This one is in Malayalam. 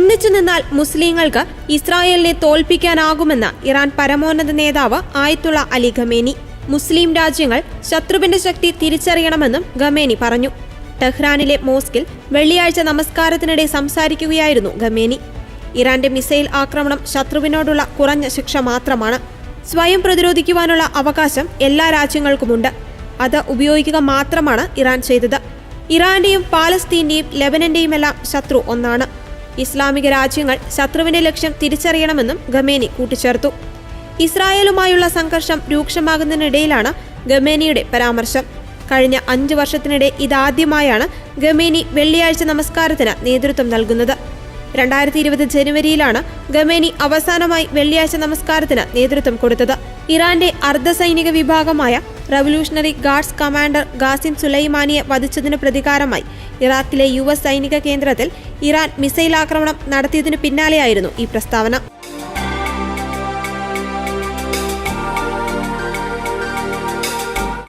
ഒന്നിച്ചു നിന്നാൽ മുസ്ലിങ്ങൾക്ക് ഇസ്രായേലിനെ തോൽപ്പിക്കാനാകുമെന്ന് ഇറാൻ പരമോന്നത നേതാവ് ആയത്തുള്ള അലി ഖമേനി. മുസ്ലിം രാജ്യങ്ങൾ ശത്രുവിന്റെ ശക്തി തിരിച്ചറിയണമെന്നും ഖമേനി പറഞ്ഞു. ടെഹ്റാനിലെ മോസ്കിൽ വെള്ളിയാഴ്ച നമസ്കാരത്തിനിടെ സംസാരിക്കുകയായിരുന്നു ഖമേനി. ഇറാന്റെ മിസൈൽ ആക്രമണം ശത്രുവിനോടുള്ള കുറഞ്ഞ ശിക്ഷ മാത്രമാണ്. സ്വയം പ്രതിരോധിക്കുവാനുള്ള അവകാശം എല്ലാ രാജ്യങ്ങൾക്കുമുണ്ട്. അത് ഉപയോഗിക്കുക മാത്രമാണ് ഇറാൻ ചെയ്തത്. ഇറാന്റെയും പാലസ്തീന്റെയും ലെബനന്റെയുമെല്ലാം ശത്രു ഒന്നാണ്. ഇസ്ലാമിക രാജ്യങ്ങൾ ശത്രുവിന്റെ ലക്ഷ്യം തിരിച്ചറിയണമെന്നും ഖമേനി കൂട്ടിച്ചേർത്തു. ഇസ്രായേലുമായുള്ള സംഘർഷം രൂക്ഷമാകുന്നതിനിടയിലാണ് ഖമേനിയുടെ പരാമർശം. കഴിഞ്ഞ 5 വർഷത്തിനിടെ ഇതാദ്യമായാണ് ഖമേനി വെള്ളിയാഴ്ച നമസ്കാരത്തിന് നേതൃത്വം നൽകുന്നത്. 2020 ജനുവരിയിലാണ് ഖമേനി അവസാനമായി വെള്ളിയാഴ്ച നമസ്കാരത്തിന് നേതൃത്വം കൊടുത്തത്. ഇറാന്റെ അർദ്ധസൈനിക വിഭാഗമായ റവല്യൂഷണറി ഗാർഡ്സ് കമാൻഡർ ഖാസിം സുലൈമാനിയെ വധിച്ചതിന് പ്രതികാരമായി ഇറാഖിലെ US സൈനിക കേന്ദ്രത്തിൽ ഇറാൻ മിസൈൽ ആക്രമണം നടത്തിയതിനു പിന്നാലെയായിരുന്നു ഈ പ്രസ്താവന.